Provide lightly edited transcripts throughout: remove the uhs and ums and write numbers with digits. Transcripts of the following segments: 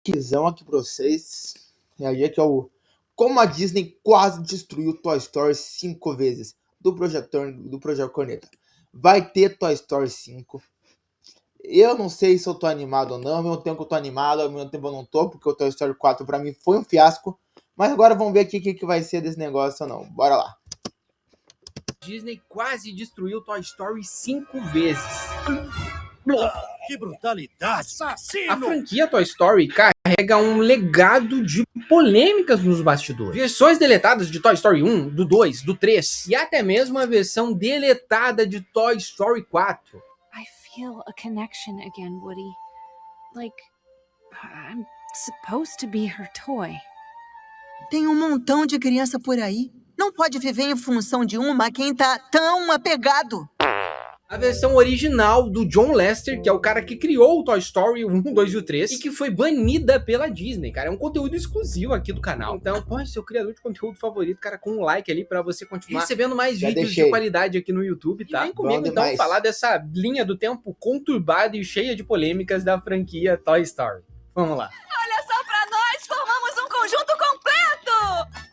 Quizão aqui pra vocês. Reagir aqui ao como a Disney quase destruiu Toy Story 5 vezes do Projeto Corneta. Vai ter Toy Story 5. Eu não sei se eu tô animado ou não. Ao mesmo tempo eu tô animado, ao mesmo tempo eu não tô, porque o Toy Story 4 pra mim foi um fiasco. Mas agora vamos ver aqui o que vai ser desse negócio ou não. Bora lá. Disney quase destruiu Toy Story 5 vezes. Que brutalidade! Assassino! A franquia Toy Story carrega um legado de polêmicas nos bastidores. Versões deletadas de Toy Story 1, do 2, do 3 e até mesmo a versão deletada de Toy Story 4. I feel a connection again, Woody. Like I'm supposed to be her toy. Tem um montão de criança por aí. Não pode viver em função de uma quem tá tão apegado. A versão original do John Lasseter, que é o cara que criou o Toy Story 1, 2 e o 3, e que foi banida pela Disney, cara. É um conteúdo exclusivo aqui do canal. Então, põe seu criador de conteúdo favorito, cara, com um like ali pra você continuar recebendo mais vídeos de qualidade aqui no YouTube, tá? E vem comigo, então, falar dessa linha do tempo conturbada e cheia de polêmicas da franquia Toy Story. Vamos lá. Olha só pra nós, formamos um conjunto completo!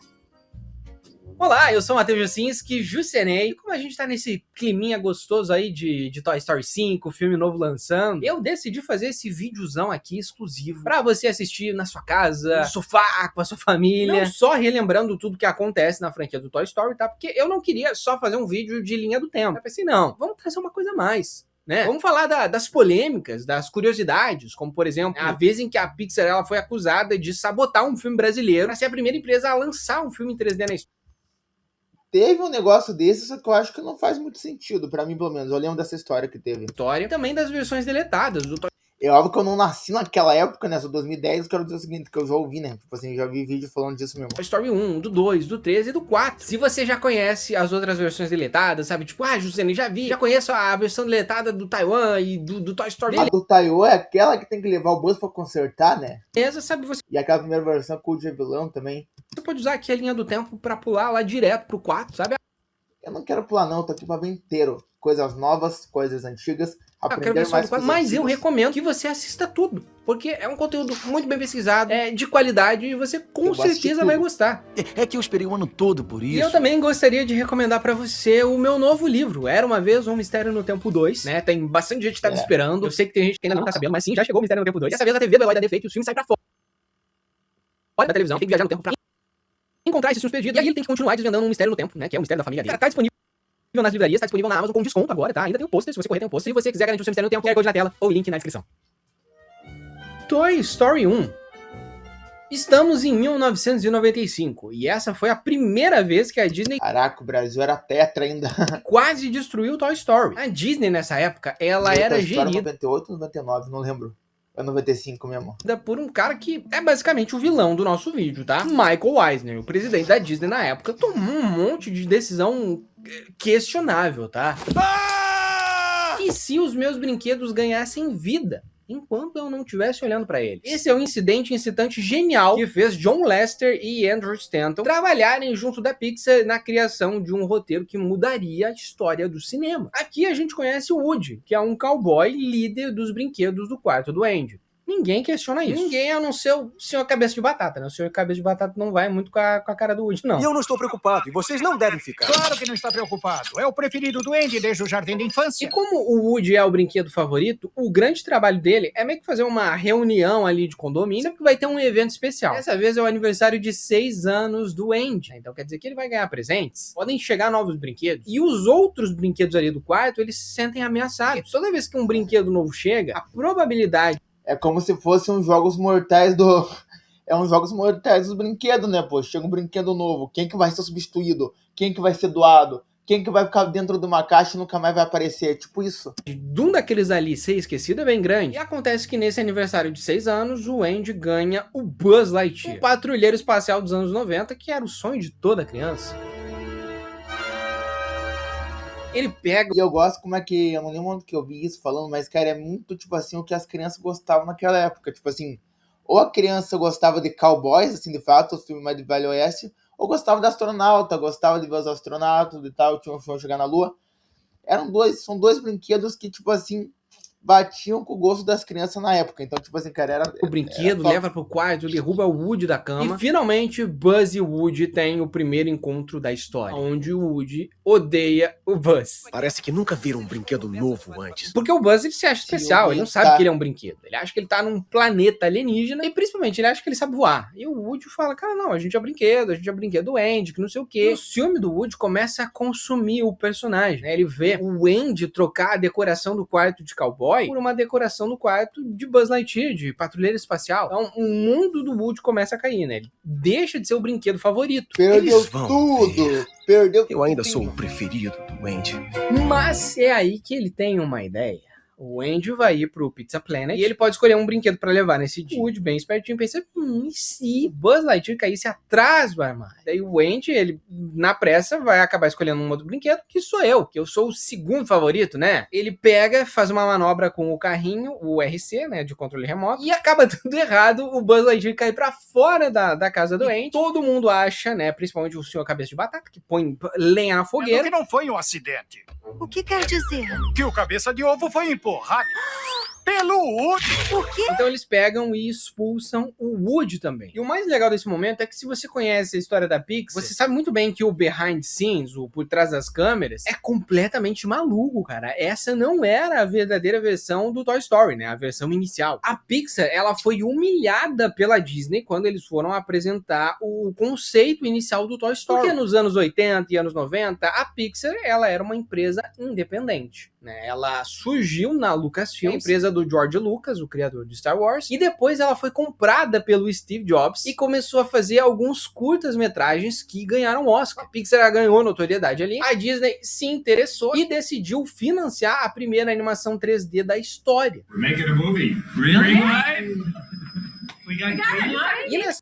Olá, eu sou o Matheus Jucinski, Jucenei. E como a gente tá nesse climinha gostoso aí de Toy Story 5, filme novo lançando, eu decidi fazer esse videozão aqui exclusivo pra você assistir na sua casa, no sofá, com a sua família. Não só relembrando tudo que acontece na franquia do Toy Story, tá? Porque eu não queria só fazer um vídeo de linha do tempo. Eu pensei, não, vamos trazer uma coisa a mais. Né? Vamos falar das polêmicas, das curiosidades, como por exemplo, a vez em que a Pixar ela foi acusada de sabotar um filme brasileiro pra ser a primeira empresa a lançar um filme em 3D na história. Teve um negócio desse, só que eu acho que não faz muito sentido, pra mim pelo menos. Eu lembro dessa história que teve. Também das versões deletadas do Toy. É óbvio que eu não nasci naquela época, né? Sou 2010, eu quero dizer o seguinte, que eu já ouvi, né? Tipo assim, já vi vídeo falando disso mesmo. Toy Story 1, do 2, do 3 e do 4. Se você já conhece as outras versões deletadas, sabe? Tipo, Juscelino, já vi, já conheço a versão deletada do Taiwan e do Toy Story. A do Taiwan é aquela que tem que levar o Buzz pra consertar, né? Beleza, sabe você. E aquela primeira versão com o de vilão também. Você pode usar aqui a linha do tempo pra pular lá direto pro 4, sabe? Eu não quero pular não, tô aqui pra ver inteiro. Coisas novas, coisas antigas, aprender mais coisas mas eu antigas. recomendo que você assista tudo, porque é um conteúdo muito bem pesquisado, de qualidade e você com certeza vai gostar. É que eu esperei o ano todo por isso. E eu também gostaria de recomendar pra você o meu novo livro, Era Uma Vez um Mistério no Tempo 2, né? Tem bastante gente que tá me esperando, eu sei que tem gente que ainda não tá sabendo, mas sim, já chegou o Mistério no Tempo 2. Dessa vez a TV do Eloy da Defeito e os filmes saem pra fora. Olha da televisão, tem que viajar no tempo pra encontrar esses filmes perdidos, e aí ele tem que continuar desvendando um mistério no tempo, né? Que é o mistério da família dele. Tá disponível nas livrarias, tá disponível na Amazon com desconto agora, tá? Ainda tem o pôster, se você correr tem o pôster. Se você quiser garantir o seu mistério no tempo, QR Code na tela ou link na descrição. Toy Story 1. Estamos em 1995 e essa foi a primeira vez que a Disney... Caraca, o Brasil era tetra ainda. quase destruiu Toy Story. A Disney nessa época, ela era gerida... 98 ou 99, não lembro. É 95 mesmo. Por um cara que é basicamente o vilão do nosso vídeo, tá? Michael Eisner, o presidente da Disney na época, tomou um monte de decisão questionável, tá? E se os meus brinquedos ganhassem vida enquanto eu não estivesse olhando pra eles? Esse é um incitante genial que fez John Lasseter e Andrew Stanton trabalharem junto da Pixar na criação de um roteiro que mudaria a história do cinema. Aqui a gente conhece o Woody, que é um cowboy líder dos brinquedos do quarto do Andy. Ninguém questiona isso. Ninguém, a não ser o Sr. Cabeça de Batata, né? O Sr. Cabeça de Batata não vai muito com a cara do Woody, não. E eu não estou preocupado, e vocês não devem ficar. Claro que não está preocupado. É o preferido do Andy desde o jardim de infância. E como o Woody é o brinquedo favorito, o grande trabalho dele é meio que fazer uma reunião ali de condomínio, sempre que vai ter um evento especial. Dessa vez é o aniversário de 6 anos do Andy. Então quer dizer que ele vai ganhar presentes. Podem chegar novos brinquedos. E os outros brinquedos ali do quarto, eles se sentem ameaçados. Porque toda vez que um brinquedo novo chega, a probabilidade... É como se fossem uns jogos mortais do... É uns jogos mortais dos brinquedos, né, pô? Chega um brinquedo novo, quem que vai ser substituído? Quem que vai ser doado? Quem que vai ficar dentro de uma caixa e nunca mais vai aparecer? Tipo isso. De um daqueles ali ser esquecido é bem grande. E acontece que nesse aniversário de 6 anos, o Andy ganha o Buzz Lightyear, um patrulheiro espacial dos anos 90, que era o sonho de toda criança. Ele pega... E eu gosto como é que... Eu não lembro onde que eu vi isso falando, mas, cara, é muito, tipo assim, o que as crianças gostavam naquela época. Tipo assim, ou a criança gostava de cowboys, assim, de fato, os filmes mais de Velho Oeste, ou gostava de astronauta, gostava de ver os astronautas e tal, tinha um filme Chegar na Lua. São dois brinquedos que, tipo assim, batiam com o gosto das crianças na época. Então, tipo assim, cara, era... O brinquedo, top. leva pro quarto, derruba o Woody da cama. E finalmente, Buzz e Woody têm o primeiro encontro da história, onde o Woody odeia o Buzz. Parece que nunca viram um brinquedo novo antes. Porque o Buzz, ele se acha especial, ele não Ciumento, sabe tá? que ele é um brinquedo. Ele acha que ele tá num planeta alienígena e, principalmente, ele acha que ele sabe voar. E o Woody fala, cara, não, a gente é brinquedo do Andy, que não sei o quê. E o ciúme do Woody começa a consumir o personagem, né? Ele vê o Andy trocar a decoração do quarto de cowboy por uma decoração do quarto de Buzz Lightyear, de patrulheiro espacial. Então, o mundo do Woody começa a cair, né? Ele deixa de ser o brinquedo favorito. Perdeu Eles vão tudo. Perdeu Eu ainda tudo. sou o preferido do Andy. Mas é aí que ele tem uma ideia. O Andy vai ir pro Pizza Planet e ele pode escolher um brinquedo pra levar nesse dia. O Woody, bem espertinho, pensa, e se Buzz Lightyear caísse atrás do armário? Daí o Andy, ele, na pressa, vai acabar escolhendo um outro brinquedo, que sou eu, que eu sou o segundo favorito, né? Ele pega, faz uma manobra com o carrinho, o RC, né, de controle remoto, e acaba tudo errado, o Buzz Lightyear cai pra fora da casa do Andy. Todo mundo acha, né, principalmente o senhor Cabeça de Batata, que põe lenha na fogueira. Que não foi um acidente. O que quer dizer? Que o cabeça de ovo foi empurrado pelo Woody. Por quê? Então eles pegam e expulsam o Woody também. E o mais legal desse momento é que se você conhece a história da Pixar, você sabe muito bem que o behind the scenes, o por trás das câmeras, é completamente maluco, cara. Essa não era a verdadeira versão do Toy Story, né? A versão inicial. A Pixar, ela foi humilhada pela Disney quando eles foram apresentar o conceito inicial do Toy Story. Porque nos anos 80 e anos 90, a Pixar, ela era uma empresa independente, né? Ela surgiu na Lucasfilm, a empresa do George Lucas, o criador de Star Wars, e depois ela foi comprada pelo Steve Jobs e começou a fazer alguns curtas-metragens que ganharam Oscar. A Pixar ganhou notoriedade ali, a Disney se interessou e decidiu financiar a primeira animação 3D da história. We're making a movie. Really? Green light? We got green light? E nessa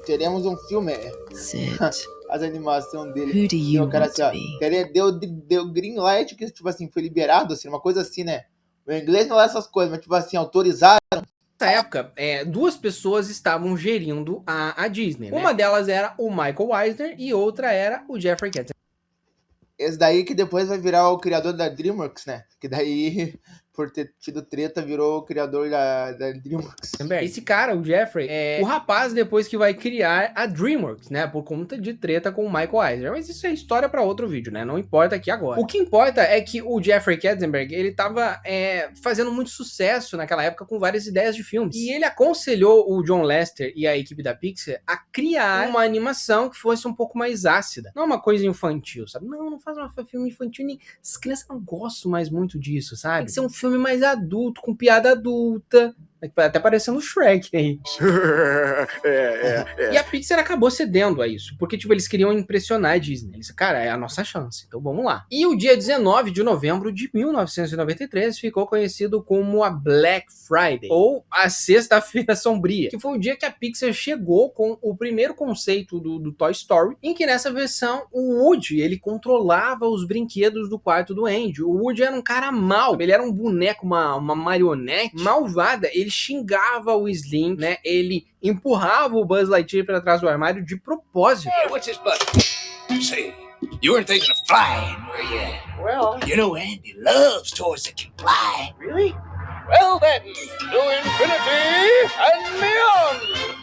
Teremos um filme. Sid, As animações dele. who do E you o cara want assim, to ó, be? ele deu green light, que tipo assim, foi liberado, assim, uma coisa assim, né? O inglês não é essas coisas, mas tipo assim, autorizado. Nessa época, duas pessoas estavam gerindo a Disney, né? Uma delas era o Michael Eisner e outra era o Jeffrey Katzenberg. Esse daí que depois vai virar o criador da DreamWorks, né? Que daí, por ter tido treta, virou o criador da DreamWorks. Esse cara, o Jeffrey, é o rapaz depois que vai criar a DreamWorks, né? Por conta de treta com o Michael Eisner. Mas isso é história pra outro vídeo, né? Não importa aqui agora. O que importa é que o Jeffrey Katzenberg, ele tava fazendo muito sucesso naquela época com várias ideias de filmes. E ele aconselhou o John Lasseter e a equipe da Pixar a criar uma animação que fosse um pouco mais ácida. Não uma coisa infantil, sabe? Não faz um filme infantil, nem... As crianças não gostam mais muito disso, sabe? Tem que ser um filme mais adulto, com piada adulta. Até parecendo o Shrek aí. E a Pixar acabou cedendo a isso, porque tipo, eles queriam impressionar a Disney. Eles, cara, é a nossa chance, então vamos lá. E o dia 19 de novembro de 1993 ficou conhecido como a Black Friday, ou a Sexta-feira Sombria, que foi o dia que a Pixar chegou com o primeiro conceito do Toy Story, em que nessa versão o Woody, ele controlava os brinquedos do quarto do Andy. O Woody era um cara mau, ele era um boneco, uma marionete malvada. Ele xingava o Slim, né? Ele empurrava o Buzz Lightyear para trás do armário de propósito. Hey, what's this button? Say, you weren't thinking of flying, were you? Well, you know Andy loves toys that can fly. Really? Well then, to infinity and beyond!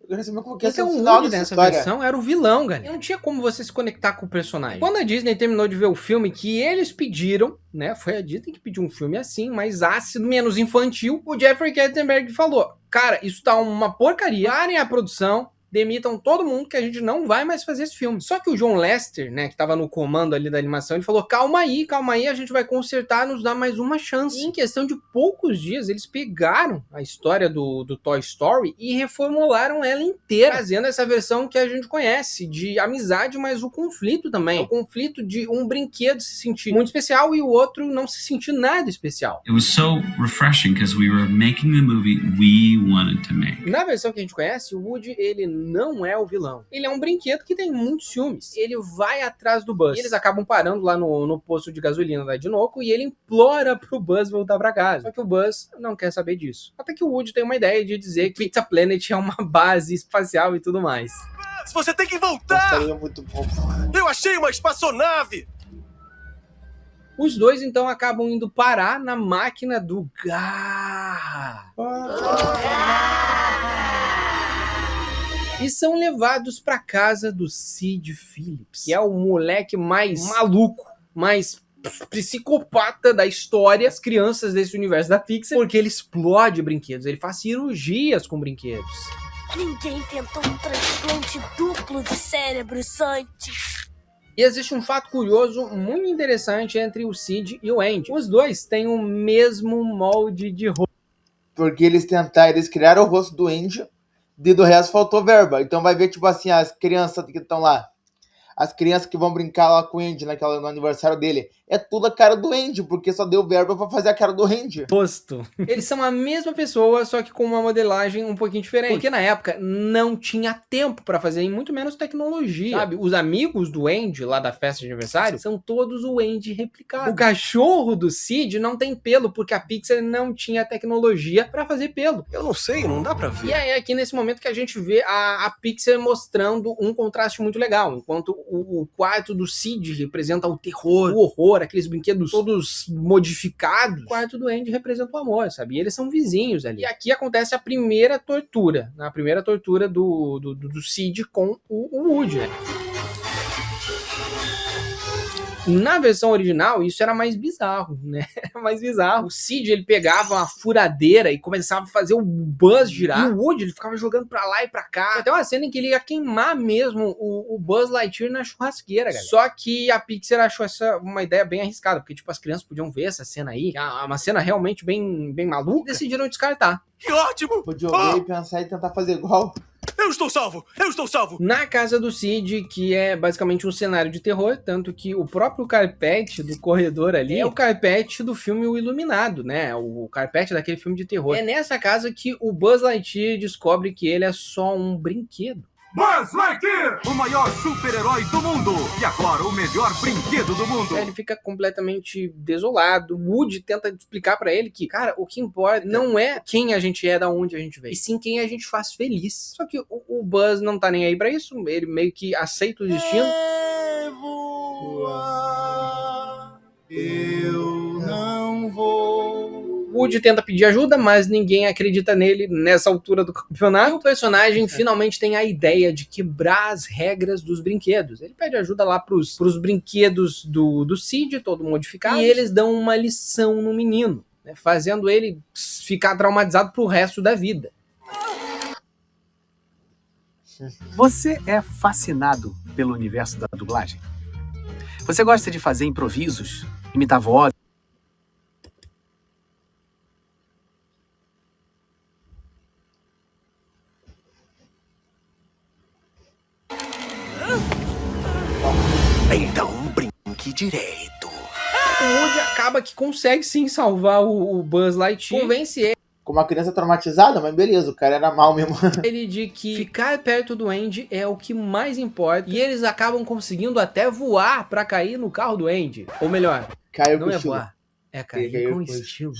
Eu quero saber como que Então o o final Woody dessa nessa história. versão era o vilão, galera. Não tinha como você se conectar com o personagem. Quando a Disney terminou de ver o filme que eles pediram, né? Foi a Disney que pediu um filme assim, mais ácido, menos infantil. O Jeffrey Katzenberg falou, cara, isso tá uma porcaria. Parem a produção. Demitam todo mundo que a gente não vai mais fazer esse filme. Só que o John Lasseter, né, que tava no comando ali da animação, ele falou, calma aí, a gente vai consertar, nos dá mais uma chance. E em questão de poucos dias, eles pegaram a história do Toy Story e reformularam ela inteira, fazendo essa versão que a gente conhece, de amizade, mas o conflito também. O conflito de um brinquedo se sentir muito especial e o outro não se sentir nada especial. It was so refreshing because we were making the movie we wanted to make. Na versão que a gente conhece, o Woody, ele não é o vilão. Ele é um brinquedo que tem muitos ciúmes. Ele vai atrás do Buzz. E eles acabam parando lá no posto de gasolina da Dinoco e ele implora pro Buzz voltar pra casa. Só que o Buzz não quer saber disso. Até que o Woody tem uma ideia de dizer que Pizza Planet é uma base espacial e tudo mais. Você tem que voltar! Seria muito bom. Eu achei uma espaçonave! Os dois, então, acabam indo parar na máquina do Garra. E são levados para casa do Sid Phillips, que é o moleque mais maluco, mais psicopata da história, as crianças desse universo da Pixar, porque ele explode brinquedos, ele faz cirurgias com brinquedos. Ninguém tentou um transplante duplo de cérebros antes. E existe um fato curioso muito interessante entre o Sid e o Andy. Os dois têm o mesmo molde de rosto. Porque eles criaram o rosto do Andy, e do resto faltou verba. Então vai ver, tipo assim, as crianças que estão lá. As crianças que vão brincar lá com o Andy no aniversário dele. É tudo a cara do Andy, porque só deu verba pra fazer a cara do Andy. Rosto. Eles são a mesma pessoa, só que com uma modelagem um pouquinho diferente. Porque na época não tinha tempo pra fazer, e muito menos tecnologia. Sabe, os amigos do Andy, lá da festa de aniversário, são todos o Andy replicado. O cachorro do Sid não tem pelo, porque a Pixar não tinha tecnologia pra fazer pelo. Eu não sei, não dá pra ver. E aí é aqui nesse momento que a gente vê a Pixar mostrando um contraste muito legal. Enquanto o quarto do Sid representa o terror, o horror, aqueles brinquedos todos modificados, o quarto do Andy representa o amor, sabe? E eles são vizinhos ali. E aqui acontece a primeira tortura, a primeira tortura do Sid com o Woody, né? Na versão original, isso era mais bizarro, né? Era mais bizarro. O Sid, ele pegava uma furadeira e começava a fazer o Buzz girar. E o Woody, ele ficava jogando pra lá e pra cá. Até uma cena em que ele ia queimar mesmo o Buzz Lightyear na churrasqueira, galera. Só que a Pixar achou essa uma ideia bem arriscada, porque, tipo, as crianças podiam ver essa cena aí, que é uma cena realmente bem maluca, e decidiram descartar. Que ótimo! Podia ouvir e pensar e tentar fazer igual. Eu estou salvo! Eu estou salvo! Na casa do Sid, que é basicamente um cenário de terror, tanto que o próprio carpete do corredor ali é o carpete do filme O Iluminado, né? O carpete daquele filme de terror. É nessa casa que o Buzz Lightyear descobre que ele é só um brinquedo. Buzz Lightyear, o maior super-herói do mundo e agora o melhor brinquedo do mundo. Ele fica completamente desolado. O Woody tenta explicar pra ele que, cara, o que importa não é quem a gente é, da onde a gente veio, e sim quem a gente faz feliz. Só que o Buzz não tá nem aí pra isso. Ele meio que aceita o destino. Eu não vou. Woody tenta pedir ajuda, mas ninguém acredita nele nessa altura do campeonato. E o personagem finalmente tem a ideia de quebrar as regras dos brinquedos. Ele pede ajuda lá pros brinquedos do Sid, todo modificado, e eles dão uma lição no menino, né, fazendo ele ficar traumatizado pro resto da vida. Você é fascinado pelo universo da dublagem? Você gosta de fazer improvisos, imitar voz? Então brinque direito. O Woody acaba que consegue sim salvar o Buzz Lightyear. Convence ele. Com uma criança traumatizada, mas beleza, o cara era mal mesmo. Ele de que ficar perto do Andy é o que mais importa. E eles acabam conseguindo até voar pra cair no carro do Andy. Ou melhor, caiu não com é estilo. voar, é cair com estilo.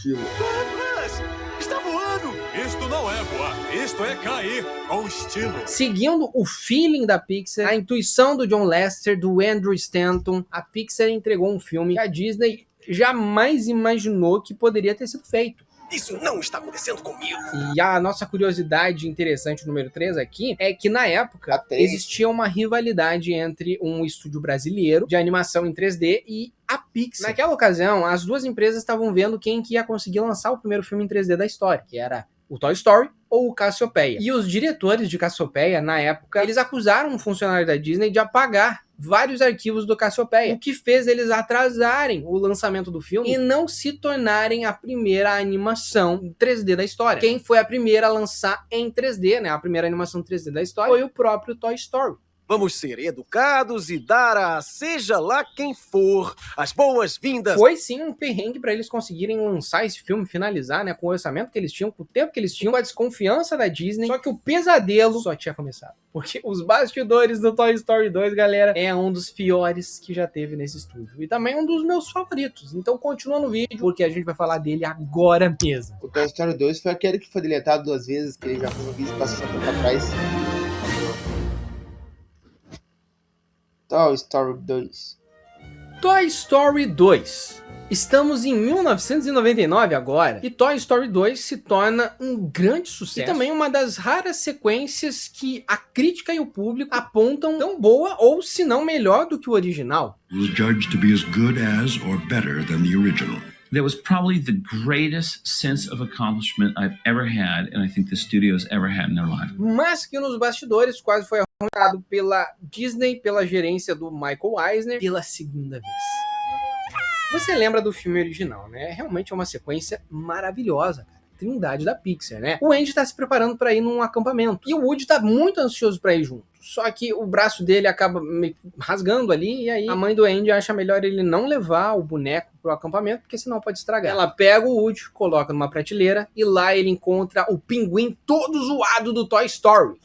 Está voando! Isto não é voar, isto é cair com estilo. Seguindo o feeling da Pixar, a intuição do John Lasseter, do Andrew Stanton, a Pixar entregou um filme que a Disney jamais imaginou que poderia ter sido feito. Isso não está acontecendo comigo. E a nossa curiosidade interessante número 3 aqui é que na época existia uma rivalidade entre um estúdio brasileiro de animação em 3D e a Pixar. Naquela ocasião, as duas empresas estavam vendo quem que ia conseguir lançar o primeiro filme em 3D da história, que era o Toy Story ou o Cassiopeia. E os diretores de Cassiopeia, na época, eles acusaram um funcionário da Disney de apagar vários arquivos do Cassiopeia, o que fez eles atrasarem o lançamento do filme e não se tornarem a primeira animação 3D da história. Quem foi a primeira a lançar em 3D, né, a primeira animação 3D da história, foi o próprio Toy Story. Vamos ser educados e dar a seja lá quem for as boas-vindas. Foi sim um perrengue pra eles conseguirem lançar esse filme, finalizar, né, com o orçamento que eles tinham, com o tempo que eles tinham, com a desconfiança da Disney. Só que o pesadelo só tinha começado. Porque os bastidores do Toy Story 2, galera, é um dos piores que já teve nesse estúdio. E também um dos meus favoritos. Então continua no vídeo, porque a gente vai falar dele agora mesmo. O Toy Story 2 foi aquele que foi deletado 2 vezes, que ele já foi no vídeo passando pra trás. Toy Story 2. Toy Story 2. Estamos em 1999 agora, e Toy Story 2 se torna um grande sucesso. E também uma das raras sequências que a crítica e o público apontam tão boa, ou se não melhor do que o original. It was judged to be as good as or better than the original. That was probably the greatest sense of accomplishment I've ever had, and I think the studios ever had in their life. Mas que nos bastidores quase foi arruinado pela Disney, pela gerência do Michael Eisner, pela segunda vez. Você lembra do filme original, né? Realmente é uma sequência maravilhosa, cara. Trindade da Pixar, né? O Andy tá se preparando para ir num acampamento. E o Woody tá muito ansioso para ir junto. Só que o braço dele acaba meio rasgando ali, e aí a mãe do Andy acha melhor ele não levar o boneco pro acampamento, porque senão pode estragar. Ela pega o Woody, coloca numa prateleira, e lá ele encontra o pinguim todo zoado do Toy Story.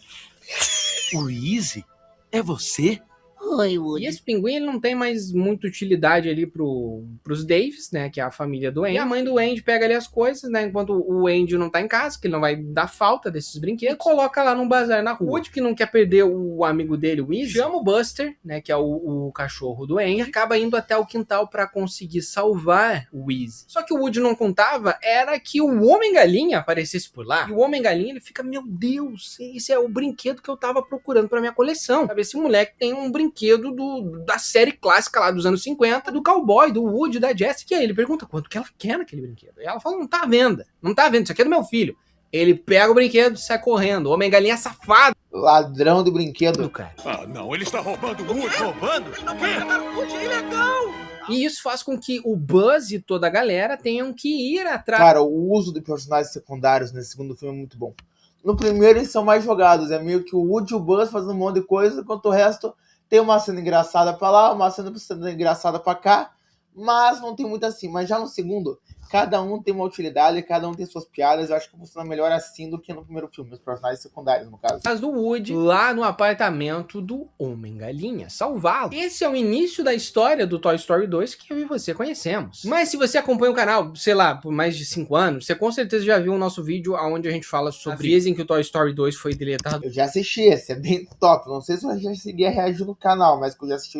O Easy? É você? Oi, Woody. E esse pinguim ele não tem mais muita utilidade ali pros Davis, né, que é a família do Andy. E a mãe do Andy pega ali as coisas, né, enquanto o Andy não tá em casa, que ele não vai dar falta desses brinquedos, e coloca lá num bazar na rua. O Woody, que não quer perder o amigo dele, o Easy, chama o Buster, né, que é o cachorro do Andy, e acaba indo até o quintal pra conseguir salvar o Easy. Só que o Woody não contava era que o Homem-Galinha aparecesse por lá. E o Homem-Galinha, ele fica, meu Deus, esse é o brinquedo que eu tava procurando pra minha coleção. Sabe, esse moleque tem um brinquedo da série clássica lá dos anos 50, do cowboy, do Woody, da Jessie. E aí ele pergunta quanto que ela quer naquele brinquedo. E ela fala, não tá à venda, não tá à venda, isso aqui é do meu filho. Ele pega o brinquedo e sai correndo. O Homem-Galinha é safado. Ladrão do brinquedo. Do cara. Ah, não, ele está roubando o Woody. Roubando? E isso faz com que o Buzz e toda a galera tenham que ir atrás. Cara, o uso de personagens secundários nesse segundo filme é muito bom. No primeiro eles são mais jogados. É meio que o Woody e o Buzz fazendo um monte de coisa, enquanto o resto tem uma cena engraçada pra lá, uma cena engraçada pra cá, mas não tem muito assim. Mas já no segundo, cada um tem uma utilidade, cada um tem suas piadas. Eu acho que funciona melhor assim do que no primeiro filme, os personagens secundários, no caso. Mas do Woody, lá no apartamento do Homem-Galinha, salvá-lo. Esse é o início da história do Toy Story 2 que eu e você conhecemos. Mas se você acompanha o canal, sei lá, por mais de 5 anos, você com certeza já viu o nosso vídeo onde a gente fala sobre a vez em que o Toy Story 2 foi deletado. Eu já assisti, esse é bem top. Não sei se eu já seguia reagir no canal, mas que eu já assisti,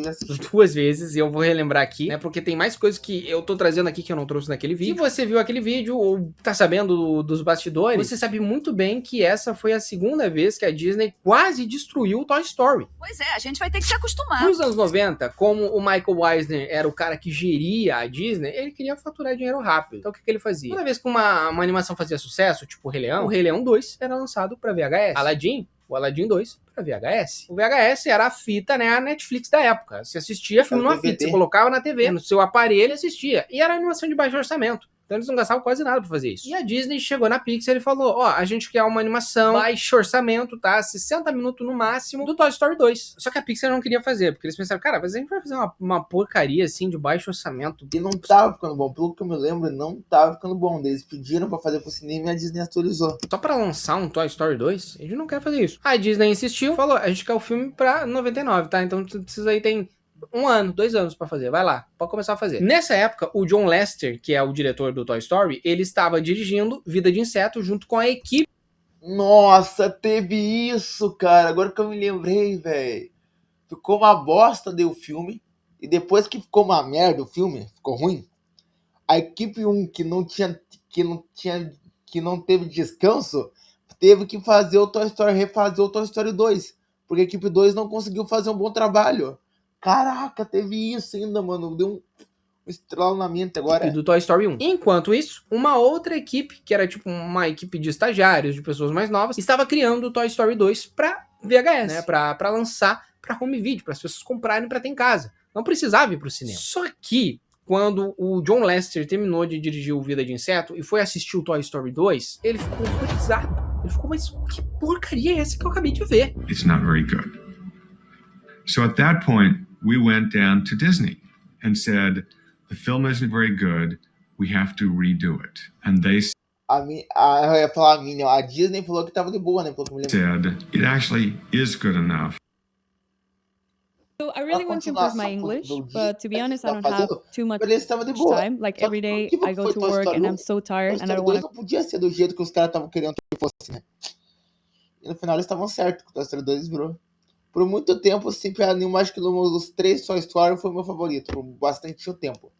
2 vezes, e eu vou relembrar aqui, né, porque tem mais coisas que eu tô trazendo aqui que eu não trouxe naquele vídeo. Se você viu aquele vídeo, ou tá sabendo dos bastidores, você sabe muito bem que essa foi a segunda vez que a Disney quase destruiu o Toy Story. Pois é, a gente vai ter que se acostumar. Nos anos 90, como o Michael Eisner era o cara que geria a Disney, ele queria faturar dinheiro rápido. Então o que ele fazia? Toda vez que uma animação fazia sucesso, tipo o Rei Leão 2 era lançado pra VHS. O Aladdin 2 pra VHS. O VHS era a fita, né, a Netflix da época. Você assistia filme numa fita, você colocava na TV, no seu aparelho e assistia. E era animação de baixo orçamento. Então eles não gastavam quase nada pra fazer isso. E a Disney chegou na Pixar e falou, ó, a gente quer uma animação, baixo orçamento, tá? 60 minutos no máximo do Toy Story 2. Só que a Pixar não queria fazer, porque eles pensaram, cara, mas a gente vai fazer uma porcaria assim de baixo orçamento. E não tava ficando bom, pelo que eu me lembro, não tava ficando bom. Eles pediram pra fazer pro cinema e a Disney atualizou. Só pra lançar um Toy Story 2, a gente não quer fazer isso. A Disney insistiu, falou, a gente quer o filme pra 99, tá? Então vocês aí tem 1 ano, 2 anos pra fazer, vai lá, pode começar a fazer. Nessa época, o John Lasseter, que é o diretor do Toy Story, ele estava dirigindo Vida de Inseto junto com a equipe. Nossa, teve isso, cara, agora que eu me lembrei, velho. Ficou uma bosta o filme, e depois que ficou uma merda o filme, ficou ruim, a equipe 1, que não teve descanso, teve que fazer o Toy Story, refazer o Toy Story 2, porque a equipe 2 não conseguiu fazer um bom trabalho. Caraca, teve isso ainda, mano. Deu um estralo na mente agora. E do Toy Story 1. Enquanto isso, uma outra equipe, que era tipo uma equipe de estagiários, de pessoas mais novas, estava criando o Toy Story 2 pra VHS, né? Pra lançar pra home video, para as pessoas comprarem pra ter em casa. Não precisava ir pro cinema. Só que, quando o John Lasseter terminou de dirigir o Vida de Inseto e foi assistir o Toy Story 2, ele ficou horrorizado. Ele ficou, mas que porcaria é essa que eu acabei de ver? It's not very good. So at that point, we went down to Disney and said, the film isn't very good, we have to redo it. And they eu ia falar a Minnie, a Disney falou que tava de boa, né? said, it actually is good enough. So I really want to improve my English, but to be honest, I don't have too much time. Like every day I go to work and I'm so tired and I don't want to... Não podia ser do jeito que os caras estavam querendo que fosse, né? E no final eles estavam certos, o Toy Story 2 virou. Por muito tempo, sempre acho que dos 3 Toy Story foi o meu favorito, por bastante tempo.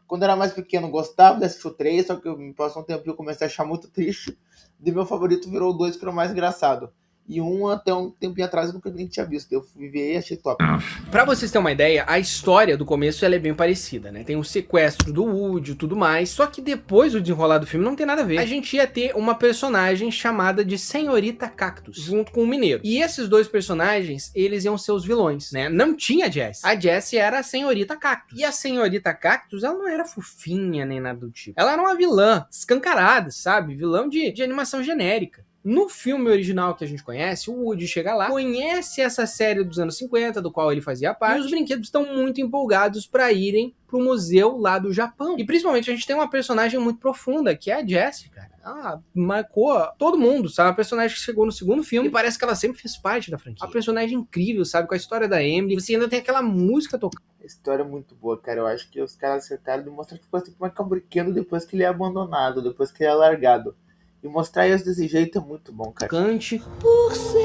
Quando eu era mais pequeno, gostava de assistir o 3, só que me passou um tempo e eu comecei a achar muito triste. De meu favorito virou o 2, que era o mais engraçado. E até um tempinho atrás eu nunca nem tinha visto. Eu fui ver e achei top. Pra vocês terem uma ideia, a história do começo ela é bem parecida, né? Tem o sequestro do Woody e tudo mais. Só que depois do desenrolar do filme não tem nada a ver. A gente ia ter uma personagem chamada de Senhorita Cactus, junto com o Mineiro. E esses dois personagens, eles iam ser os vilões, né? Não tinha a Jessie. A Jessie era a Senhorita Cactus. E a Senhorita Cactus, ela não era fofinha nem nada do tipo. Ela era uma vilã escancarada, sabe? Vilão de animação genérica. No filme original que a gente conhece, o Woody chega lá, conhece essa série dos anos 50, do qual ele fazia parte, e os brinquedos estão muito empolgados para irem pro museu lá do Japão. E principalmente a gente tem uma personagem muito profunda, que é a Jessie, cara. Ela marcou todo mundo, sabe? A personagem que chegou no segundo filme e parece que ela sempre fez parte da franquia. Uma personagem incrível, sabe? Com a história da Emily. Você ainda tem aquela música tocando. A história é muito boa, cara. Eu acho que os caras acertaram de mostrar que ficou assim como é que é um brinquedo depois que ele é abandonado, depois que ele é largado. E mostrar isso desse jeito é muito bom, cara. Cante. Por seu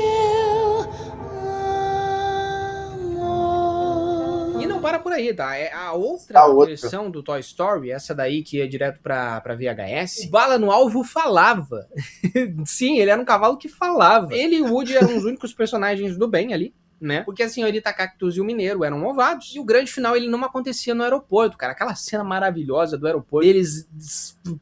amor. E não para por aí, tá? É a outra versão do Toy Story, essa daí que ia direto pra VHS. O Bala no Alvo falava. Sim, ele era um cavalo que falava. Ele e o Woody eram os únicos personagens do bem ali, né? Porque a Senhorita Cactus e o Mineiro eram malvados. E o grande final, ele não acontecia no aeroporto, cara. Aquela cena maravilhosa do aeroporto, eles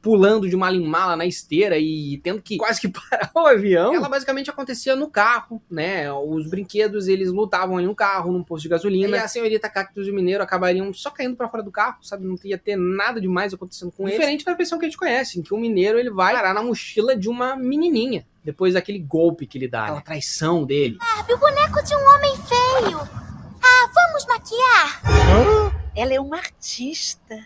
pulando de mala em mala na esteira e tendo que quase que parar o avião. Ela basicamente acontecia no carro, né? Os brinquedos, eles lutavam em um carro, num posto de gasolina. E a Senhorita Cactus e o Mineiro acabariam só caindo pra fora do carro, sabe? Não ia ter nada demais acontecendo com eles. Diferente da versão que a gente conhece, em que o Mineiro, ele vai parar na mochila de uma menininha. Depois daquele golpe que ele dá, aquela traição dele. Barbie, o boneco de um homem feio. Ah, vamos maquiar? Ela é uma artista.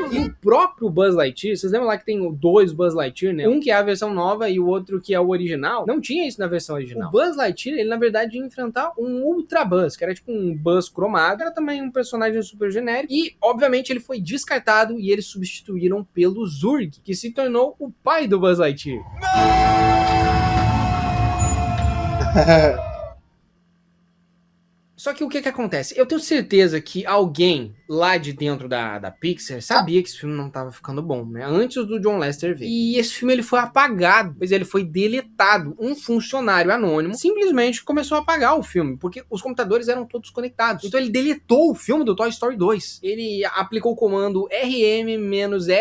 E o próprio Buzz Lightyear, vocês lembram lá que tem dois Buzz Lightyear, né? Um que é a versão nova e o outro que é o original. Não tinha isso na versão original. O Buzz Lightyear, ele na verdade ia enfrentar um Ultra Buzz, que era tipo um Buzz cromado. Era também um personagem super genérico. E, obviamente, ele foi descartado e eles substituíram pelo Zurg, que se tornou o pai do Buzz Lightyear. Só que o que acontece? Eu tenho certeza que alguém lá de dentro da Pixar sabia que esse filme não tava ficando bom, né? Antes do John Lasseter ver. E esse filme ele foi apagado, pois ele foi deletado. Um funcionário anônimo simplesmente começou a apagar o filme, porque os computadores eram todos conectados. Então ele deletou o filme do Toy Story 2. Ele aplicou o comando RM-RF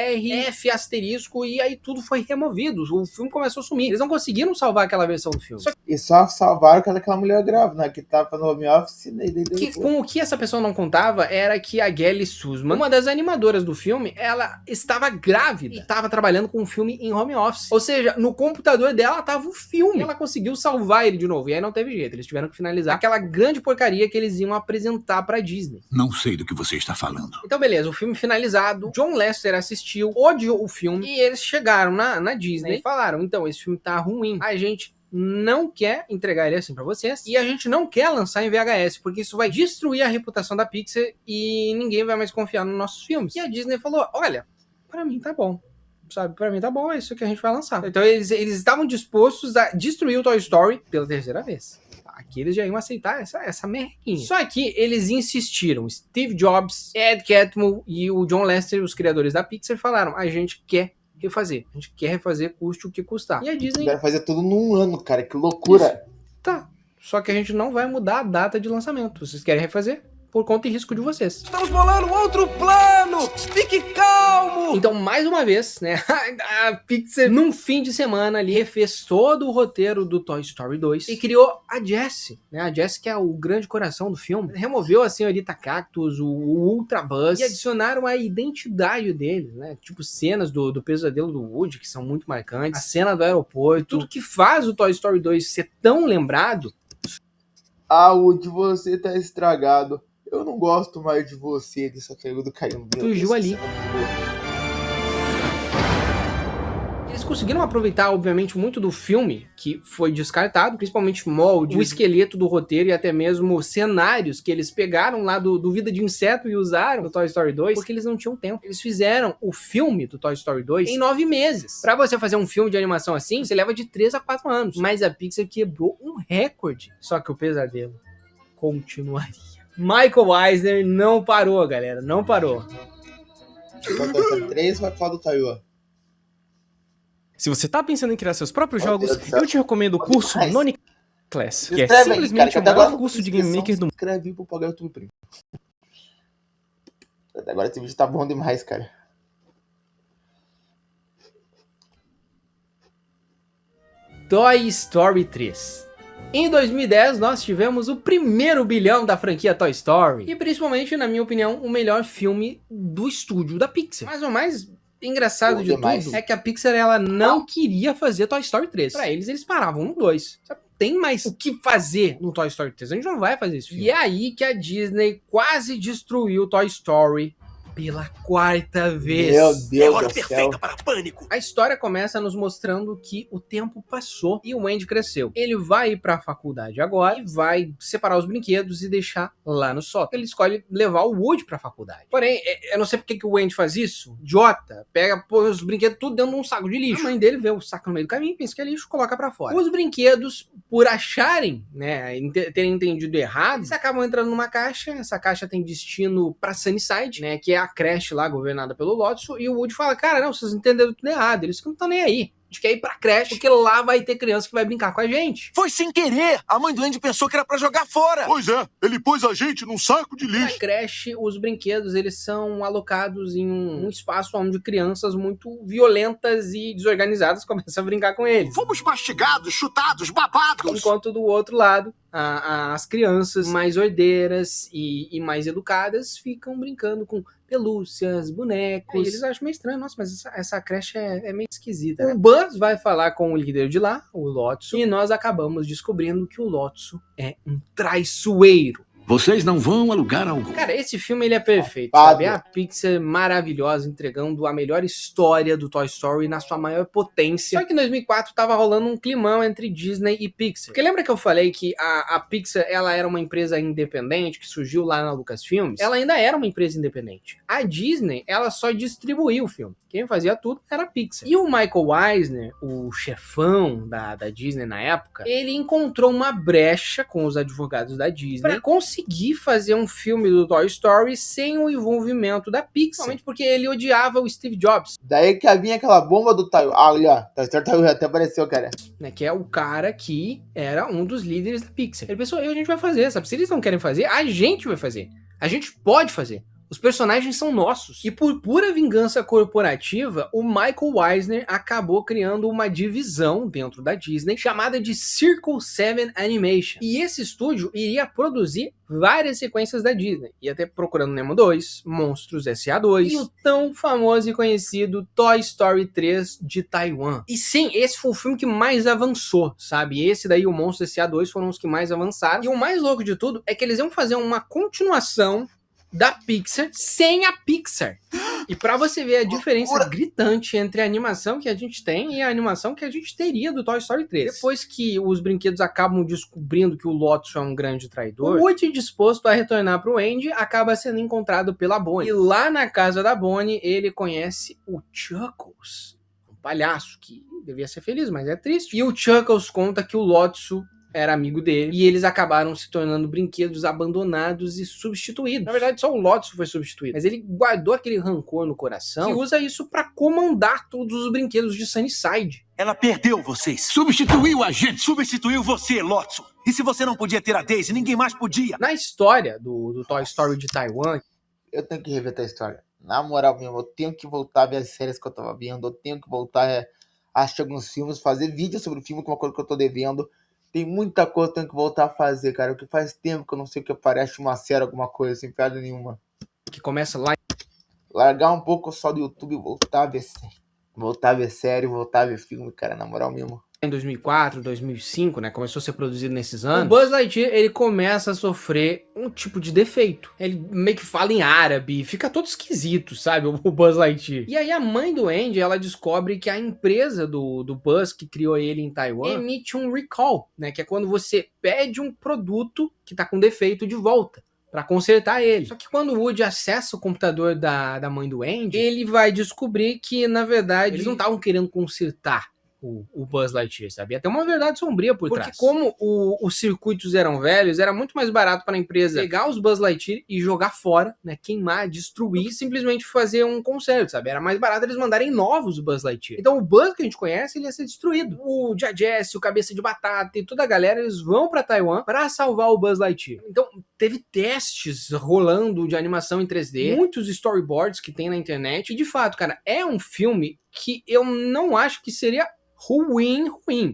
asterisco e aí tudo foi removido. O filme começou a sumir. Eles não conseguiram salvar aquela versão do filme. E só salvaram aquela mulher grávida, né? Que tava no home office. Com o que essa pessoa não contava era que a Gelly Sussman, uma das animadoras do filme, ela estava grávida e estava trabalhando com um filme em home office. Ou seja, no computador dela tava o filme. E ela conseguiu salvar ele de novo. E aí não teve jeito. Eles tiveram que finalizar aquela grande porcaria que eles iam apresentar pra Disney. Não sei do que você está falando. Então beleza, o filme finalizado. John Lasseter assistiu, odiou o filme. E eles chegaram na Disney e falaram, então, esse filme tá ruim. A gente não quer entregar ele assim pra vocês e a gente não quer lançar em VHS, porque isso vai destruir a reputação da Pixar e ninguém vai mais confiar nos nossos filmes. E a Disney falou, olha, pra mim tá bom, sabe, pra mim tá bom, é isso que a gente vai lançar. Então eles estavam dispostos a destruir o Toy Story pela terceira vez. Aqui eles já iam aceitar essa merrequinha. Só que eles insistiram, Steve Jobs, Ed Catmull e o John Lasseter, os criadores da Pixar, falaram, a gente quer refazer. A gente quer refazer, custe o que custar. E a Disney vai fazer tudo num ano, cara. Que loucura. Isso. Tá. Só que a gente não vai mudar a data de lançamento. Vocês querem refazer? Por conta e risco de vocês. Estamos bolando outro plano! Fique calmo! Então, mais uma vez, né, a Pixar, num fim de semana ali, refez todo o roteiro do Toy Story 2 e criou a Jessie, né, a Jessie que é o grande coração do filme. Removeu a Senhorita Cactus, o Ultra Buzz e adicionaram a identidade dele, né, tipo cenas do pesadelo do Woody, que são muito marcantes, a cena do aeroporto, tudo que faz o Toy Story 2 ser tão lembrado. Ah, Woody, você tá estragado. Eu não gosto mais de você. Ele só caiu do Caio. Surgiu ali. Eles conseguiram aproveitar, obviamente, muito do filme que foi descartado, principalmente molde, o esqueleto do roteiro e até mesmo cenários que eles pegaram lá do Vida de Inseto e usaram no Toy Story 2, porque eles não tinham tempo. Eles fizeram o filme do Toy Story 2 em 9 meses. Pra você fazer um filme de animação assim, você leva de 3 a 4 anos. Mas a Pixar quebrou um recorde. Só que o pesadelo continuaria. Michael Eisner não parou, galera. Não parou. Toy Story 3 vai falar do Taiwan. Se você tá pensando em criar seus próprios jogos, eu te recomendo o curso Noni Class, que é Escreve aí, simplesmente cara, o que maior agora curso de Game Maker do mundo. Escreve pro pagar o YouTube Premium. Até agora esse vídeo tá bom demais, cara. Toy Story 3. Em 2010, nós tivemos o primeiro bilhão da franquia Toy Story. E principalmente, na minha opinião, o melhor filme do estúdio da Pixar. Mas o mais engraçado de tudo é que a Pixar, ela não queria fazer Toy Story 3. Pra eles paravam no 2. Sabe? Tem mais o que fazer no Toy Story 3. A gente não vai fazer esse filme. E é aí que a Disney quase destruiu Toy Story pela 4ª vez. Meu Deus É hora do perfeita céu. para pânico. A história começa nos mostrando que o tempo passou e o Andy cresceu. Ele vai ir pra faculdade agora e vai separar os brinquedos e deixar lá no sótão. Ele escolhe levar o Woody pra faculdade. Porém, eu não sei porque que o Andy faz isso. Idiota. Põe os brinquedos tudo dentro de um saco de lixo. A mãe dele vê o saco no meio do caminho, pensa que é lixo, coloca pra fora. Os brinquedos, por acharem, né, terem entendido errado, eles acabam entrando numa caixa. Essa caixa tem destino pra Sunnyside, né, que é a creche lá, governada pelo Lotso, e o Woody fala, cara, não, vocês entenderam tudo errado, eles não estão nem aí. A gente quer ir pra creche, porque lá vai ter criança que vai brincar com a gente. Foi sem querer. A mãe do Andy pensou que era pra jogar fora. Pois é, ele pôs a gente num saco de Na lixo. creche, os brinquedos, eles são alocados em um espaço onde crianças muito violentas e desorganizadas começam a brincar com eles. Fomos mastigados, chutados, babados. Enquanto do outro lado, as crianças mais ordeiras e mais educadas ficam brincando com pelúcias, bonecos. E eles acham meio estranho. Nossa, mas essa creche é meio esquisita, né? O Buzz vai falar com o líder de lá, o Lotso, e nós acabamos descobrindo que o Lotso é um traiçoeiro. Vocês não vão a lugar algum. Cara, esse filme ele é perfeito, sabe? É a Pixar maravilhosa, entregando a melhor história do Toy Story na sua maior potência. Só que em 2004 tava rolando um climão entre Disney e Pixar. Porque lembra que eu falei que a Pixar, ela era uma empresa independente, que surgiu lá na Lucasfilms? Ela ainda era uma empresa independente. A Disney, ela só distribuía o filme. Quem fazia tudo era a Pixar. E o Michael Eisner, o chefão da Disney na época, ele encontrou uma brecha com os advogados da Disney pra conseguir fazer um filme do Toy Story sem o envolvimento da Pixar. Somente porque ele odiava o Steve Jobs. Daí que vinha aquela bomba do Taiwan. Ah, olha, Toy Story Taiwan até apareceu, cara. Né, que é o cara que era um dos líderes da Pixar. Ele pensou, a gente vai fazer, sabe? Se eles não querem fazer, a gente vai fazer. A gente pode fazer. Os personagens são nossos. E por pura vingança corporativa, o Michael Eisner acabou criando uma divisão dentro da Disney chamada de Circle 7 Animation. E esse estúdio iria produzir várias sequências da Disney. Ia ter Procurando Nemo 2, Monstros S.A. 2 e o tão famoso e conhecido Toy Story 3 de Taiwan. E sim, esse foi o filme que mais avançou, sabe? Esse daí, o Monstros S.A. 2, foram os que mais avançaram. E o mais louco de tudo é que eles iam fazer uma continuação da Pixar sem a Pixar. E pra você ver a diferença gritante entre a animação que a gente tem e a animação que a gente teria do Toy Story 3. Depois que os brinquedos acabam descobrindo que o Lotso é um grande traidor, o Woody, disposto a retornar pro Andy, acaba sendo encontrado pela Bonnie. E lá na casa da Bonnie, ele conhece o Chuckles, um palhaço que devia ser feliz, mas é triste. E o Chuckles conta que o Lotso era amigo dele, e eles acabaram se tornando brinquedos abandonados e substituídos. Na verdade, só o Lotso foi substituído, mas ele guardou aquele rancor no coração e usa isso pra comandar todos os brinquedos de Sunnyside. Ela perdeu vocês. Substituiu a gente. Substituiu você, Lotso. E se você não podia ter a Daisy, ninguém mais podia. Na história do Toy Story de Taiwan, eu tenho que rever a história. Na moral mesmo, eu tenho que voltar a ver as séries que eu tava vendo, eu tenho que voltar a assistir alguns filmes, fazer vídeo sobre o filme, que é uma coisa que eu tô devendo. Tem muita coisa que eu tenho que voltar a fazer, cara. Porque faz tempo que eu não sei o que aparece uma série, alguma coisa, sem piada nenhuma. Que começa lá. Largar um pouco só do YouTube e voltar a ver série. Voltar a ver série, voltar a ver filme, cara, na moral mesmo. em 2004, 2005, né, começou a ser produzido nesses anos, o Buzz Lightyear, ele começa a sofrer um tipo de defeito. Ele meio que fala em árabe, fica todo esquisito, sabe, o Buzz Lightyear. E aí a mãe do Andy, ela descobre que a empresa do Buzz, que criou ele em Taiwan, emite um recall, né, que é quando você pede um produto que tá com defeito de volta pra consertar ele. Só que quando o Woody acessa o computador da mãe do Andy, ele vai descobrir que, na verdade, eles não estavam querendo consertar o Buzz Lightyear, sabe? Até uma verdade sombria por trás. Porque como os circuitos eram velhos, era muito mais barato para a empresa pegar os Buzz Lightyear e jogar fora, né? Queimar, destruir e simplesmente fazer um conserto, sabe? Era mais barato eles mandarem novos Buzz Lightyear. Então o Buzz que a gente conhece, ele ia ser destruído. O Jackass, o Cabeça de Batata e toda a galera, eles vão para Taiwan para salvar o Buzz Lightyear. Então teve testes rolando de animação em 3D, muitos storyboards que tem na internet. E de fato, cara, é um filme que eu não acho que seria ruim,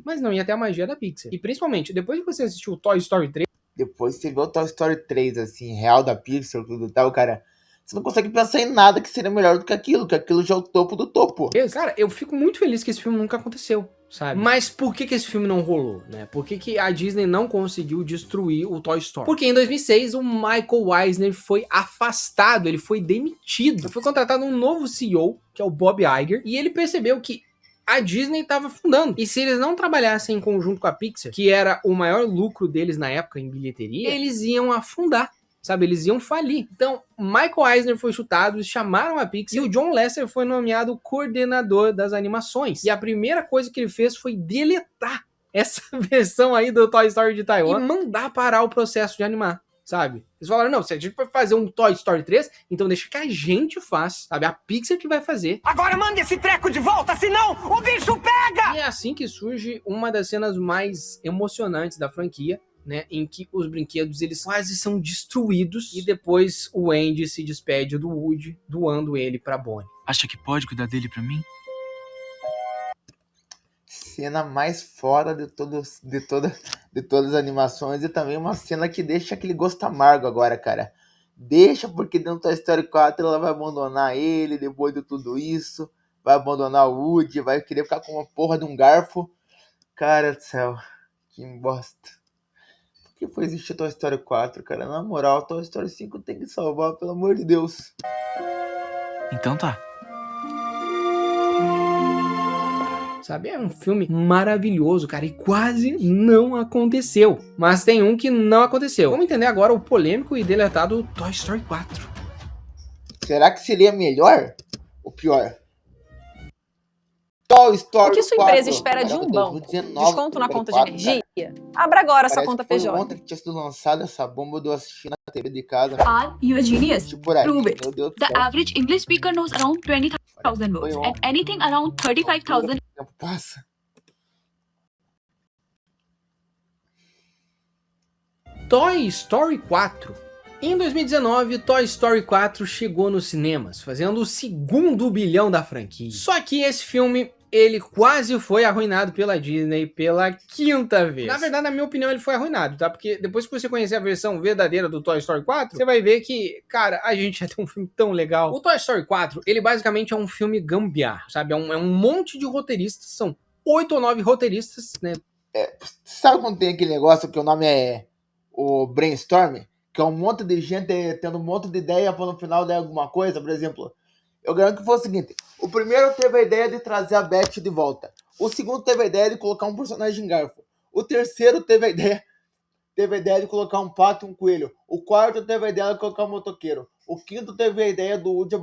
mas não ia ter a magia da Pixar. E principalmente, depois que você assistiu o Toy Story 3... Depois você vê o Toy Story 3, assim, real da Pixar, tudo tal, cara... Você não consegue pensar em nada que seria melhor do que aquilo já é o topo do topo. Cara, eu fico muito feliz que esse filme nunca aconteceu, sabe? Mas por que esse filme não rolou, né? Por que a Disney não conseguiu destruir o Toy Story? Porque em 2006 o Michael Eisner foi afastado, ele foi demitido. Foi contratado um novo CEO, que é o Bob Iger, e ele percebeu que a Disney estava afundando. E se eles não trabalhassem em conjunto com a Pixar, que era o maior lucro deles na época em bilheteria, eles iam afundar, sabe? Eles iam falir. Então, Michael Eisner foi chutado, eles chamaram a Pixar, e o John Lasseter foi nomeado coordenador das animações. E a primeira coisa que ele fez foi deletar essa versão aí do Toy Story de Taiwan e mandar parar o processo de animar, sabe? Eles falaram, não, se a gente vai fazer um Toy Story 3, então deixa que a gente faz, sabe? A Pixar que vai fazer. Agora manda esse treco de volta, senão o bicho pega! E é assim que surge uma das cenas mais emocionantes da franquia, né? Em que os brinquedos, eles quase são destruídos e depois o Andy se despede do Woody, doando ele pra Bonnie. Acha que pode cuidar dele pra mim? Cena mais fora de todas as animações e também uma cena que deixa aquele gosto amargo agora, cara. Deixa, porque dentro do Toy Story 4 ela vai abandonar ele depois de tudo isso, vai abandonar o Woody, vai querer ficar com uma porra de um garfo. Cara do céu, que bosta. Por que foi existir Toy Story 4, cara? Na moral, Toy Story 5 tem que salvar, pelo amor de Deus. Então tá. Sabe, é um filme maravilhoso, cara, e quase não aconteceu. Mas tem um que não aconteceu. Vamos entender agora o polêmico e deletado Toy Story 4. Será que seria melhor ou pior? Toy Story 4. O que sua empresa espera de um banco? Desconto na conta de energia? Abra agora sua conta PJ. Foi ontem que tinha sido lançada essa bomba, eu assisti na TV de casa. Are you a genius? Por aí, prove it. meu Deus do The céu. average English speaker knows around 20,000 words, and anything around 35,000. Tempo passa. Toy Story 4. Em 2019, Toy Story 4 chegou nos cinemas, fazendo o 2º bilhão da franquia. Só que esse filme, ele quase foi arruinado pela Disney pela 5ª vez. Na verdade, na minha opinião, ele foi arruinado, tá? Porque depois que você conhecer a versão verdadeira do Toy Story 4, você vai ver que, cara, a gente já tem um filme tão legal. O Toy Story 4, ele basicamente é um filme gambiarra, sabe? É um monte de roteiristas, são 8 ou 9 roteiristas, né? Sabe quando tem aquele negócio que o nome é o brainstorm? Que é um monte de gente tendo um monte de ideia para no final dar alguma coisa, por exemplo. Eu garanto que foi o seguinte: o primeiro teve a ideia de trazer a Beth de volta. O segundo teve a ideia de colocar um personagem garfo. O terceiro teve a ideia de colocar um pato e um coelho. O quarto teve a ideia de colocar um motoqueiro. O quinto teve a ideia do Woody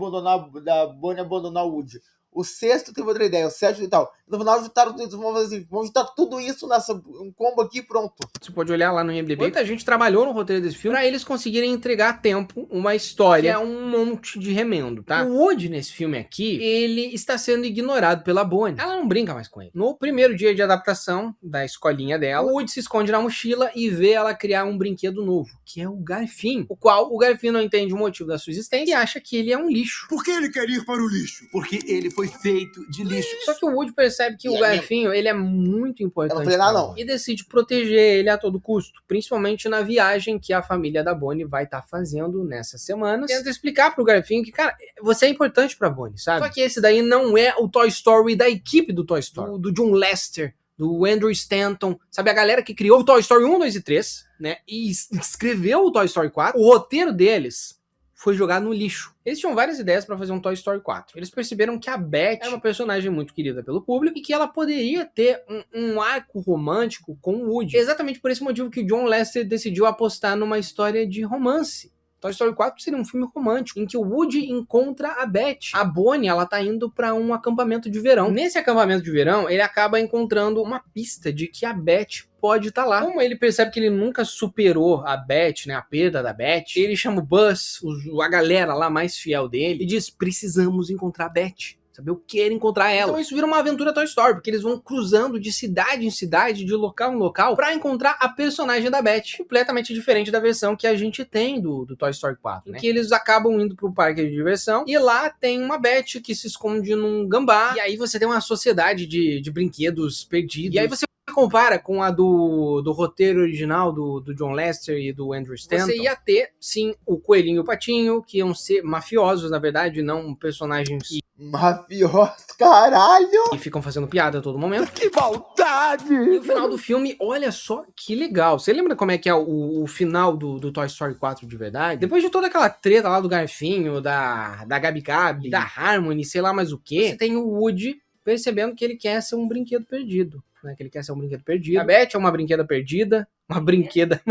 da Bonnie abandonar o Woody. O sexto teve outra ideia, o sétimo e tal. No final juntaram tudo isso, vamos juntar tudo isso nessa um combo aqui e pronto. Você pode olhar lá no IMDb. Muita gente trabalhou no roteiro desse filme pra eles conseguirem entregar a tempo uma história que é um monte de remendo, tá? O Woody nesse filme aqui, ele está sendo ignorado pela Bonnie. Ela não brinca mais com ele. No primeiro dia de adaptação da escolinha dela, o Woody se esconde na mochila e vê ela criar um brinquedo novo, que é o Garfinho, o qual o Garfinho não entende o motivo da sua existência e acha que ele é um lixo. Por que ele quer ir para o lixo? Porque ele foi feito de lixo. Só que o Woody percebe que o Garfinho, ele é muito importante. Eu não falei nada, não. E decide proteger ele a todo custo, principalmente na viagem que a família da Bonnie vai estar fazendo nessas semanas. Tenta explicar pro Garfinho que, cara, você é importante pra Bonnie, sabe? Só que esse daí não é o Toy Story da equipe do Toy Story, do John Lasseter, do Andrew Stanton, sabe, a galera que criou o Toy Story 1, 2 e 3, né, e escreveu o Toy Story 4, o roteiro deles foi jogado no lixo. Eles tinham várias ideias pra fazer um Toy Story 4. Eles perceberam que a Beth era uma personagem muito querida pelo público e que ela poderia ter um arco romântico com o Woody. Exatamente por esse motivo que o John Lasseter decidiu apostar numa história de romance. Toy Story 4 seria um filme romântico, em que o Woody encontra a Beth. A Bonnie, ela tá indo pra um acampamento de verão. Nesse acampamento de verão, ele acaba encontrando uma pista de que a Beth pode estar lá. Como ele percebe que ele nunca superou a Beth, né, a perda da Beth, ele chama o Buzz, a galera lá mais fiel dele, e diz, precisamos encontrar a Beth. Sabe, eu quero encontrar ela. Então isso vira uma aventura Toy Story, porque eles vão cruzando de cidade em cidade, de local em local, pra encontrar a personagem da Beth. Completamente diferente da versão que a gente tem do Toy Story 4, né? Em que eles acabam indo pro parque de diversão, e lá tem uma Beth que se esconde num gambá, e aí você tem uma sociedade de brinquedos perdidos. E aí você compara com a do roteiro original do John Lasseter e do Andrew Stanton, você ia ter, sim, o Coelhinho e o Patinho, que iam ser mafiosos, na verdade, não personagens... Mafiosos, caralho! E ficam fazendo piada a todo momento. Que maldade! E o final do filme, olha só que legal. Você lembra como é que é o final do Toy Story 4 de verdade? Depois de toda aquela treta lá do Garfinho, da Gabi Gabi, da Harmony, sei lá mais o que, você tem o Woody percebendo que ele quer ser um brinquedo perdido. Né, que ele quer ser um brinquedo perdido. A Beth é uma brinqueda perdida. Uma brinqueda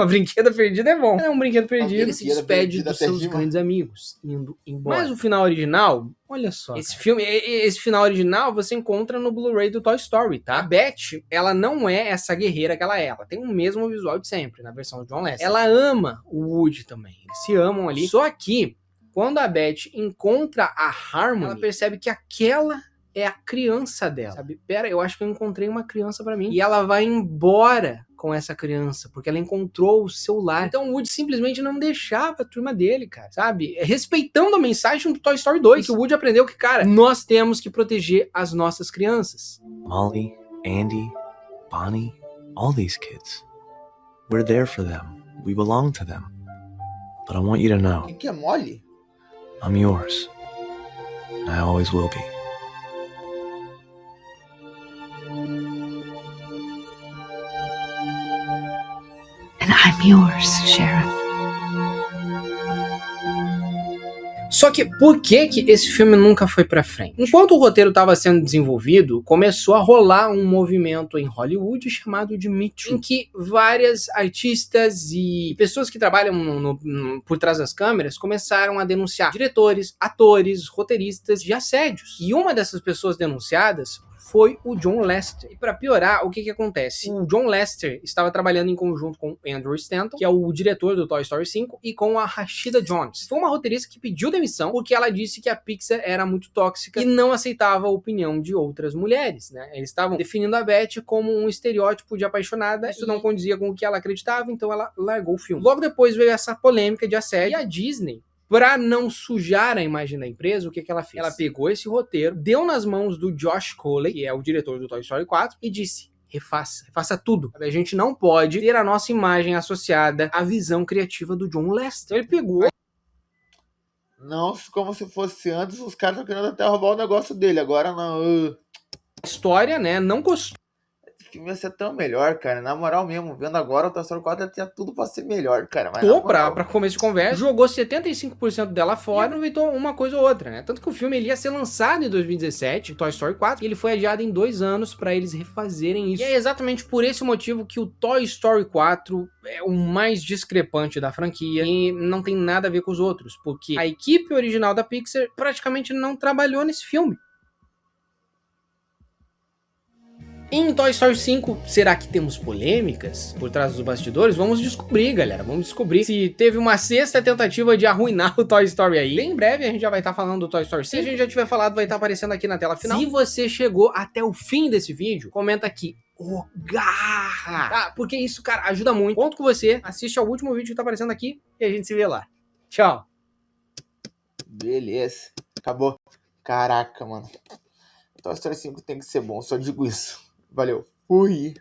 perdida é bom. É um brinquedo perdido. Ele se despede dos seus grandes amigos, indo embora. Mas o final original, olha só. Esse final original você encontra no Blu-ray do Toy Story, tá? A Beth, ela não é essa guerreira que ela é. Ela tem o mesmo visual de sempre, na versão do John Lasseter. Ela ama o Woody também. Eles se amam ali. Só que, quando a Beth encontra a Harmony, ela percebe que aquela é a criança dela, sabe? Pera, eu acho que eu encontrei uma criança pra mim. E ela vai embora com essa criança, porque ela encontrou o seu lar. Então o Woody simplesmente não deixava a turma dele, cara, sabe? Respeitando a mensagem do Toy Story 2, que o Woody aprendeu que, cara, nós temos que proteger as nossas crianças. Molly, Andy, Bonnie, all these kids. We're there for them. We belong to them. But I want you to know. O que é Molly? I'm yours. And I always will be. I'm yours, Sheriff. Só que por que esse filme nunca foi pra frente? Enquanto o roteiro estava sendo desenvolvido, começou a rolar um movimento em Hollywood chamado de Me Too, em que várias artistas e pessoas que trabalham por trás das câmeras começaram a denunciar diretores, atores, roteiristas de assédios. E uma dessas pessoas denunciadas foi o John Lasseter. E para piorar, o que acontece? O John Lasseter estava trabalhando em conjunto com Andrew Stanton, que é o diretor do Toy Story 5, e com a Rashida Jones. Foi uma roteirista que pediu demissão porque ela disse que a Pixar era muito tóxica e não aceitava a opinião de outras mulheres, né? Eles estavam definindo a Beth como um estereótipo de apaixonada, isso não condizia com o que ela acreditava, então ela largou o filme. Logo depois veio essa polêmica de assédio, e a Disney, pra não sujar a imagem da empresa, o que ela fez? Ela pegou esse roteiro, deu nas mãos do Josh Coley, que é o diretor do Toy Story 4, e disse: refaça tudo. A gente não pode ter a nossa imagem associada à visão criativa do John Lasseter. Ele pegou... Não, como se fosse antes, os caras estão querendo até roubar o negócio dele, agora não. História, né, não gostou. Esse filme ia ser tão melhor, cara, na moral mesmo, vendo agora o Toy Story 4 tinha tudo pra ser melhor, cara. Mas pra começo de conversa, jogou 75% dela fora e aproveitou uma coisa ou outra, né? Tanto que o filme ele ia ser lançado em 2017, Toy Story 4, e ele foi adiado em 2 anos pra eles refazerem isso. E é exatamente por esse motivo que o Toy Story 4 é o mais discrepante da franquia e não tem nada a ver com os outros, porque a equipe original da Pixar praticamente não trabalhou nesse filme. Em Toy Story 5, será que temos polêmicas por trás dos bastidores? Vamos descobrir, galera. Vamos descobrir se teve uma 6ª tentativa de arruinar o Toy Story aí. Bem em breve a gente já vai estar falando do Toy Story 5. Se a gente já tiver falado, vai estar aparecendo aqui na tela final. Se você chegou até o fim desse vídeo, comenta aqui: "Ô, garra!" Tá? Porque isso, cara, ajuda muito. Conto com você. Assiste ao último vídeo que tá aparecendo aqui e a gente se vê lá. Tchau. Beleza. Acabou. Caraca, mano. Toy Story 5 tem que ser bom, só digo isso. Valeu. Fui.